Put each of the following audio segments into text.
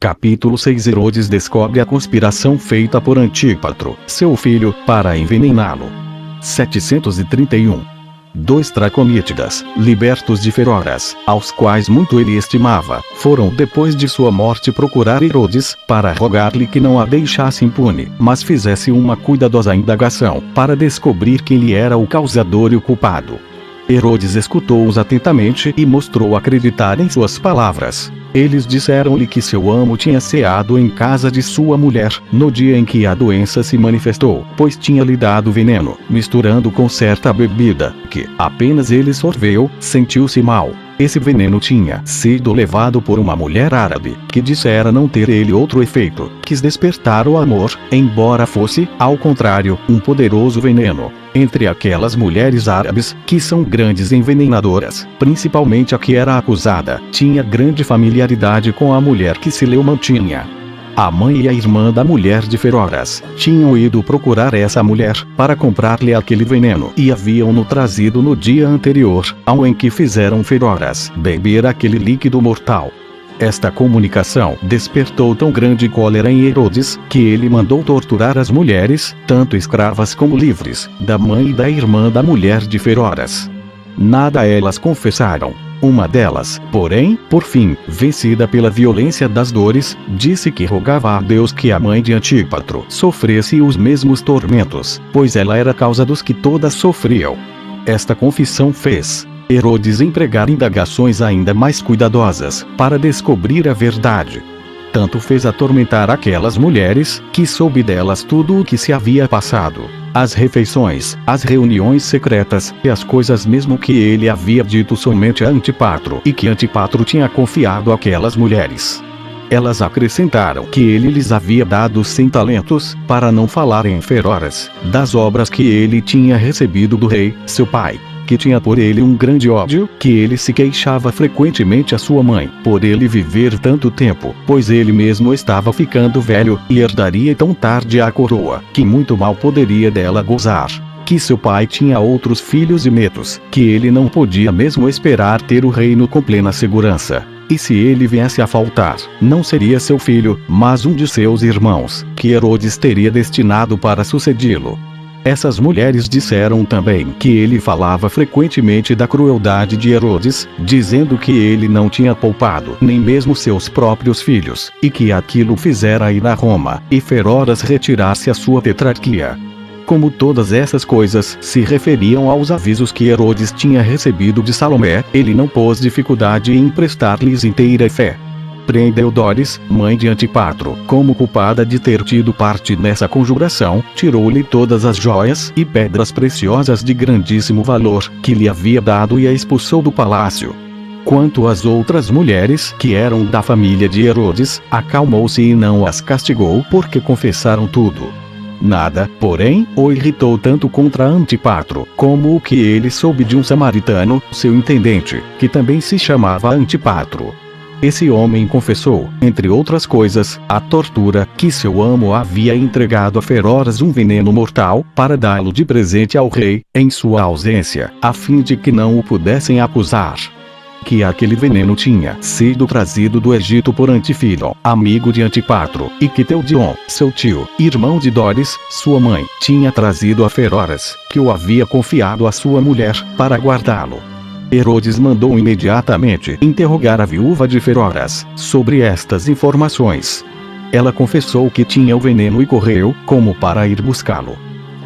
Capítulo 6. Herodes descobre a conspiração feita por Antípatro, seu filho, para envenená-lo. 731. 2 Traconítidas, libertos de Feroras, aos quais muito ele estimava, foram depois de sua morte procurar Herodes, para rogar-lhe que não a deixasse impune, mas fizesse uma cuidadosa indagação, para descobrir quem lhe era o causador e o culpado. Herodes escutou-os atentamente e mostrou acreditar em suas palavras. Eles disseram-lhe que seu amo tinha ceado em casa de sua mulher, no dia em que a doença se manifestou, pois tinha-lhe dado veneno, misturando com certa bebida, que, apenas ele sorveu, sentiu-se mal. Esse veneno tinha sido levado por uma mulher árabe, que dissera não ter ele outro efeito, quis despertar o amor, embora fosse, ao contrário, um poderoso veneno. Entre aquelas mulheres árabes, que são grandes envenenadoras, principalmente a que era acusada, tinha grande familiaridade com a mulher que se lhe mantinha. A mãe e a irmã da mulher de Feroras tinham ido procurar essa mulher, para comprar-lhe aquele veneno, e haviam-no trazido no dia anterior, ao em que fizeram Feroras beber aquele líquido mortal. Esta comunicação despertou tão grande cólera em Herodes, que ele mandou torturar as mulheres, tanto escravas como livres, da mãe e da irmã da mulher de Feroras. Nada elas confessaram. Uma delas, porém, por fim, vencida pela violência das dores, disse que rogava a Deus que a mãe de Antípatro sofresse os mesmos tormentos, pois ela era a causa dos que todas sofriam. Esta confissão fez Herodes empregar indagações ainda mais cuidadosas, para descobrir a verdade. Tanto fez atormentar aquelas mulheres, que soube delas tudo o que se havia passado. As refeições, as reuniões secretas, e as coisas mesmo que ele havia dito somente a Antípatro, e que Antípatro tinha confiado àquelas mulheres. Elas acrescentaram que ele lhes havia dado 100 talentos, para não falarem em Feroras, das obras que ele tinha recebido do rei, seu pai, que tinha por ele um grande ódio, que ele se queixava frequentemente a sua mãe, por ele viver tanto tempo, pois ele mesmo estava ficando velho, e herdaria tão tarde a coroa, que muito mal poderia dela gozar. Que seu pai tinha outros filhos e netos, que ele não podia mesmo esperar ter o reino com plena segurança. E se ele viesse a faltar, não seria seu filho, mas um de seus irmãos, que Herodes teria destinado para sucedi-lo. Essas mulheres disseram também que ele falava frequentemente da crueldade de Herodes, dizendo que ele não tinha poupado nem mesmo seus próprios filhos, e que aquilo fizera ir a Roma, e Feroras retirar-se a sua tetrarquia. Como todas essas coisas se referiam aos avisos que Herodes tinha recebido de Salomé, ele não pôs dificuldade em prestar-lhes inteira fé. Prendeu Doris, mãe de Antípatro, como culpada de ter tido parte nessa conjuração, tirou-lhe todas as joias e pedras preciosas de grandíssimo valor, que lhe havia dado e a expulsou do palácio. Quanto às outras mulheres, que eram da família de Herodes, acalmou-se e não as castigou porque confessaram tudo. Nada, porém, o irritou tanto contra Antípatro, como o que ele soube de um samaritano, seu intendente, que também se chamava Antípatro. Esse homem confessou, entre outras coisas, a tortura, que seu amo havia entregado a Feroras um veneno mortal, para dá-lo de presente ao rei, em sua ausência, a fim de que não o pudessem acusar. Que aquele veneno tinha sido trazido do Egito por Antífilon, amigo de Antípatro, e que Teudion, seu tio, irmão de Doris, sua mãe, tinha trazido a Feroras, que o havia confiado à sua mulher, para guardá-lo. Herodes mandou imediatamente interrogar a viúva de Feroras sobre estas informações. Ela confessou que tinha o veneno e correu, como para ir buscá-lo.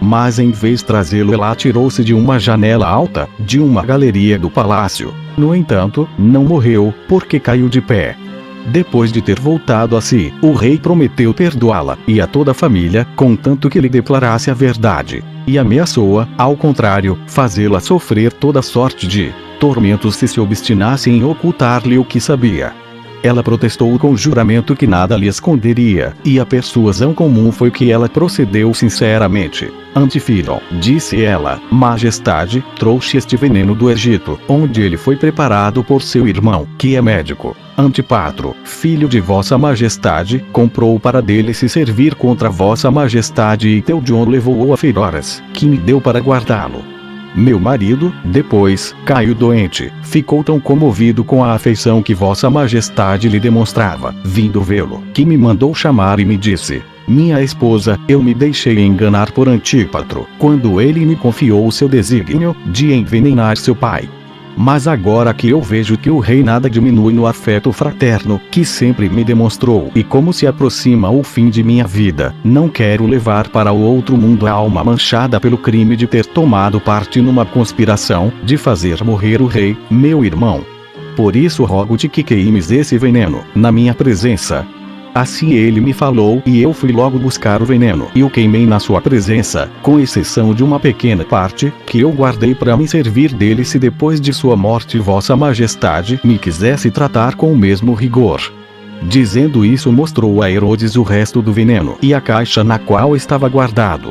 Mas em vez de trazê-lo, ela atirou-se de uma janela alta, de uma galeria do palácio. No entanto, não morreu, porque caiu de pé. Depois de ter voltado a si, o rei prometeu perdoá-la, e a toda a família, contanto que lhe declarasse a verdade. E ameaçou-a, ao contrário, fazê-la sofrer toda sorte de tormentos se obstinasse em ocultar-lhe o que sabia. Ela protestou com juramento que nada lhe esconderia, e a persuasão comum foi que ela procedeu sinceramente. Antífilon, disse ela, Majestade, trouxe este veneno do Egito, onde ele foi preparado por seu irmão, que é médico. Antípatro, filho de vossa majestade, comprou para dele se servir contra vossa majestade, e Teudion levou-o a Feroras, que me deu para guardá-lo. Meu marido, depois, caiu doente, ficou tão comovido com a afeição que vossa majestade lhe demonstrava, vindo vê-lo, que me mandou chamar e me disse: minha esposa, eu me deixei enganar por Antípatro, quando ele me confiou o seu desígnio, de envenenar seu pai. Mas agora que eu vejo que o rei nada diminui no afeto fraterno, que sempre me demonstrou, e como se aproxima o fim de minha vida, não quero levar para o outro mundo a alma manchada pelo crime de ter tomado parte numa conspiração, de fazer morrer o rei, meu irmão. Por isso rogo-te que queimes esse veneno, na minha presença. Assim ele me falou, e eu fui logo buscar o veneno e o queimei na sua presença, com exceção de uma pequena parte, que eu guardei para me servir dele se depois de sua morte vossa majestade me quisesse tratar com o mesmo rigor. Dizendo isso, mostrou a Herodes o resto do veneno e a caixa na qual estava guardado.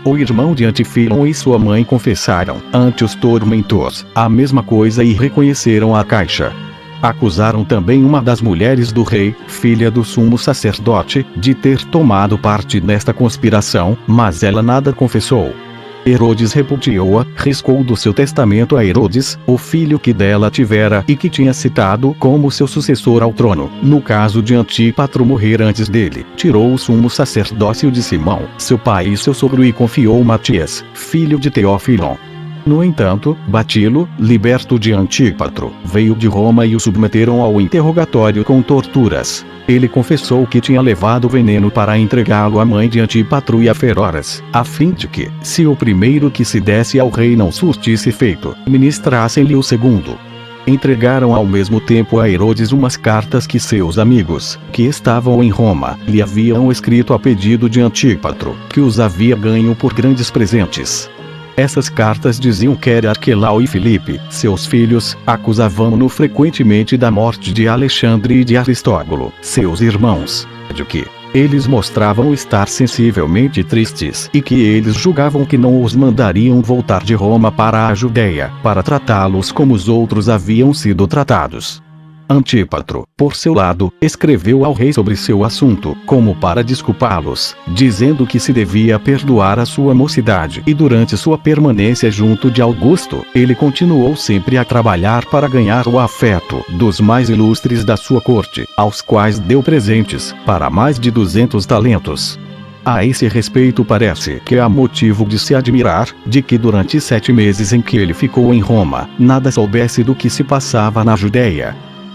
O irmão de Antifilon e sua mãe confessaram, ante os tormentores, a mesma coisa e reconheceram a caixa. Acusaram também uma das mulheres do rei, filha do sumo sacerdote, de ter tomado parte nesta conspiração, mas ela nada confessou. Herodes repudiou-a, riscou do seu testamento a Herodes, o filho que dela tivera e que tinha citado como seu sucessor ao trono, no caso de Antípatro morrer antes dele, tirou o sumo sacerdócio de Simão, seu pai e seu sogro e confiou Matias, filho de Teófilon. No entanto, Batilo, liberto de Antípatro, veio de Roma e o submeteram ao interrogatório com torturas. Ele confessou que tinha levado veneno para entregá-lo à mãe de Antípatro e a Feroras, a fim de que, se o primeiro que se desse ao rei não surtisse efeito, ministrassem-lhe o segundo. Entregaram ao mesmo tempo a Herodes umas cartas que seus amigos, que estavam em Roma, lhe haviam escrito a pedido de Antípatro, que os havia ganho por grandes presentes. Essas cartas diziam que Arquelau e Filipe, seus filhos, acusavam-no frequentemente da morte de Alexandre e de Aristóbulo, seus irmãos, de que eles mostravam estar sensivelmente tristes e que eles julgavam que não os mandariam voltar de Roma para a Judéia, para tratá-los como os outros haviam sido tratados. Antípatro, por seu lado, escreveu ao rei sobre seu assunto, como para desculpá-los, dizendo que se devia perdoar a sua mocidade e durante sua permanência junto de Augusto, ele continuou sempre a trabalhar para ganhar o afeto dos mais ilustres da sua corte, aos quais deu presentes, para mais de 200 talentos. A esse respeito parece que há motivo de se admirar, de que durante 7 meses em que ele ficou em Roma, nada soubesse do que se passava na Judéia.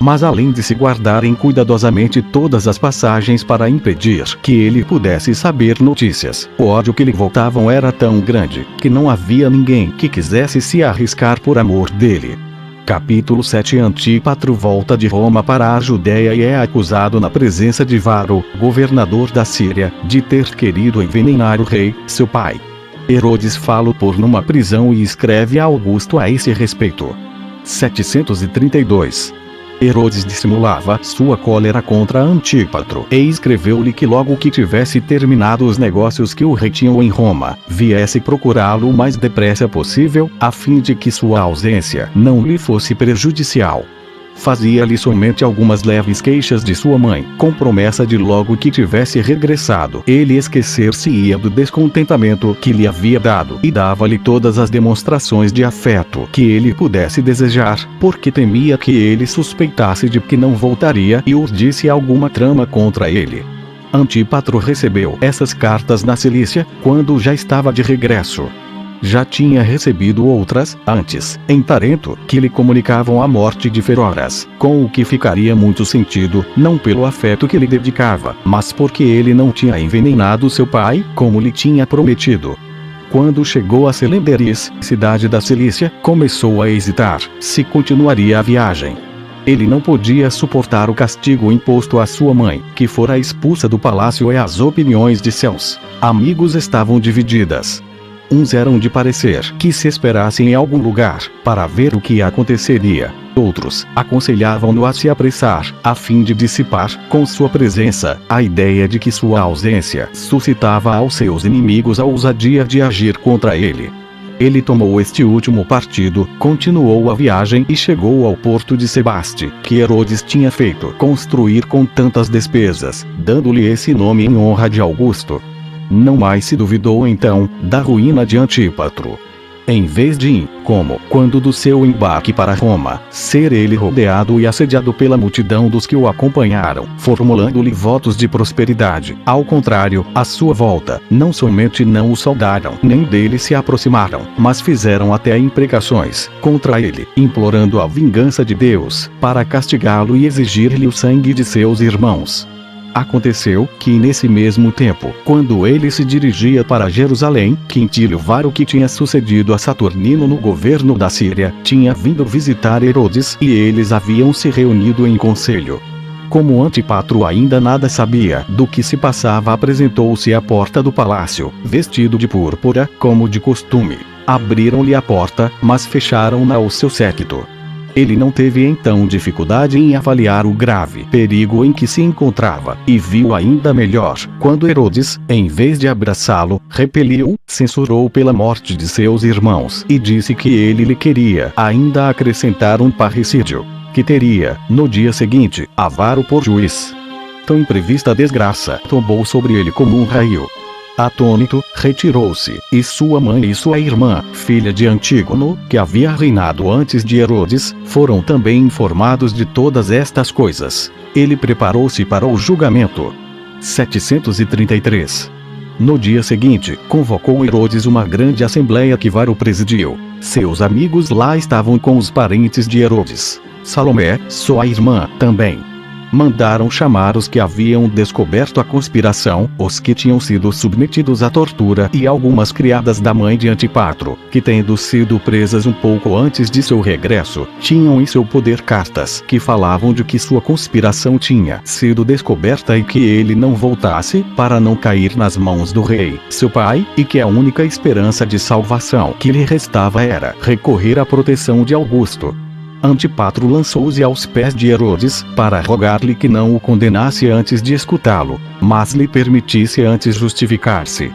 Mas além de se guardarem cuidadosamente todas as passagens para impedir que ele pudesse saber notícias, o ódio que lhe voltavam era tão grande, que não havia ninguém que quisesse se arriscar por amor dele. Capítulo 7. Antípatro volta de Roma para a Judéia e é acusado na presença de Varo, governador da Síria, de ter querido envenenar o rei, seu pai. Herodes fala por numa prisão e escreve a Augusto a esse respeito. 732. Herodes dissimulava sua cólera contra Antípatro e escreveu-lhe que logo que tivesse terminado os negócios que o retinham em Roma, viesse procurá-lo o mais depressa possível, a fim de que sua ausência não lhe fosse prejudicial. Fazia-lhe somente algumas leves queixas de sua mãe, com promessa de logo que tivesse regressado, ele esquecer-se-ia do descontentamento que lhe havia dado e dava-lhe todas as demonstrações de afeto que ele pudesse desejar, porque temia que ele suspeitasse de que não voltaria e urdisse alguma trama contra ele. Antípatro recebeu essas cartas na Cilícia, quando já estava de regresso. Já tinha recebido outras, antes, em Tarento, que lhe comunicavam a morte de Feroras, com o que ficaria muito sentido, não pelo afeto que lhe dedicava, mas porque ele não tinha envenenado seu pai, como lhe tinha prometido. Quando chegou a Celenderis, cidade da Cilícia, começou a hesitar se continuaria a viagem. Ele não podia suportar o castigo imposto à sua mãe, que fora expulsa do palácio, e as opiniões de seus amigos estavam divididas. Uns eram de parecer que se esperassem em algum lugar, para ver o que aconteceria. Outros aconselhavam-no a se apressar, a fim de dissipar, com sua presença, a ideia de que sua ausência suscitava aos seus inimigos a ousadia de agir contra ele. Ele tomou este último partido, continuou a viagem e chegou ao porto de Sebaste, que Herodes tinha feito construir com tantas despesas, dando-lhe esse nome em honra de Augusto. Não mais se duvidou então da ruína de Antípatro. em vez de, como quando do seu embarque para Roma, ser ele rodeado e assediado pela multidão dos que o acompanharam, formulando-lhe votos de prosperidade. Ao contrário, à sua volta, não somente não o saudaram, nem dele se aproximaram, mas fizeram até imprecações contra ele, implorando a vingança de Deus, para castigá-lo e exigir-lhe o sangue de seus irmãos. Aconteceu que nesse mesmo tempo, quando ele se dirigia para Jerusalém, Quintílio Varo, que tinha sucedido a Saturnino no governo da Síria, tinha vindo visitar Herodes e eles haviam se reunido em conselho. Como Antípatro ainda nada sabia do que se passava, apresentou-se à porta do palácio, vestido de púrpura, como de costume. Abriram-lhe a porta, mas fecharam-na ao seu séquito. Ele não teve então dificuldade em avaliar o grave perigo em que se encontrava, e viu ainda melhor, quando Herodes, em vez de abraçá-lo, repeliu-o, censurou pela morte de seus irmãos, e disse que ele lhe queria ainda acrescentar um parricídio, que teria, no dia seguinte, a Varo por juiz. Tão imprevista desgraça tombou sobre ele como um raio. Atônito, retirou-se, e sua mãe e sua irmã, filha de Antígono, que havia reinado antes de Herodes, foram também informados de todas estas coisas. Ele preparou-se para o julgamento. 733. No dia seguinte, convocou Herodes uma grande assembleia que Varo presidiu. Seus amigos lá estavam com os parentes de Herodes. Salomé, sua irmã, também. Mandaram chamar os que haviam descoberto a conspiração, os que tinham sido submetidos à tortura e algumas criadas da mãe de Antípatro, que tendo sido presas um pouco antes de seu regresso, tinham em seu poder cartas que falavam de que sua conspiração tinha sido descoberta e que ele não voltasse, para não cair nas mãos do rei, seu pai, e que a única esperança de salvação que lhe restava era recorrer à proteção de Augusto. Antípatro lançou-se aos pés de Herodes, para rogar-lhe que não o condenasse antes de escutá-lo, mas lhe permitisse antes justificar-se.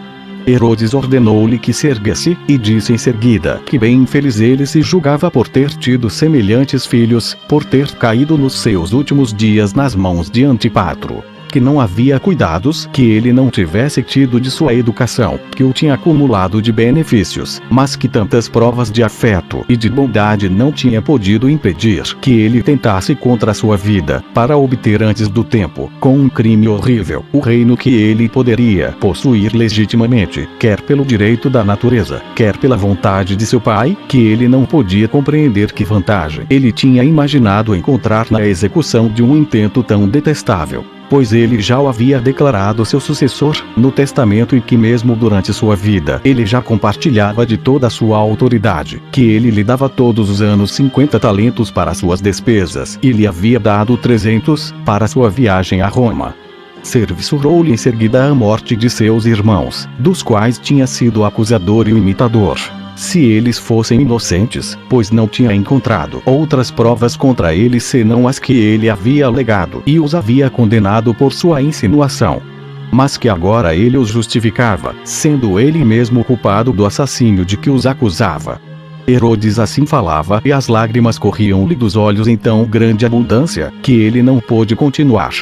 Herodes ordenou-lhe que se erguesse, e disse em seguida que bem infeliz ele se julgava por ter tido semelhantes filhos, por ter caído nos seus últimos dias nas mãos de Antípatro. Que não havia cuidados que ele não tivesse tido de sua educação, que o tinha acumulado de benefícios, mas que tantas provas de afeto e de bondade não tinha podido impedir que ele tentasse contra a sua vida, para obter antes do tempo, com um crime horrível, o reino que ele poderia possuir legitimamente, quer pelo direito da natureza, quer pela vontade de seu pai, que ele não podia compreender que vantagem ele tinha imaginado encontrar na execução de um intento tão detestável. Pois ele já o havia declarado seu sucessor, no testamento, e que mesmo durante sua vida ele já compartilhava de toda a sua autoridade, que ele lhe dava todos os anos 50 talentos para suas despesas, e lhe havia dado 300 para sua viagem a Roma. Cercenurou-lhe em seguida a morte de seus irmãos, dos quais tinha sido acusador e imitador. Se eles fossem inocentes, pois não tinha encontrado outras provas contra eles senão as que ele havia alegado e os havia condenado por sua insinuação. Mas que agora ele os justificava, sendo ele mesmo culpado do assassínio de que os acusava. Herodes assim falava, e as lágrimas corriam-lhe dos olhos em tão grande abundância, que ele não pôde continuar.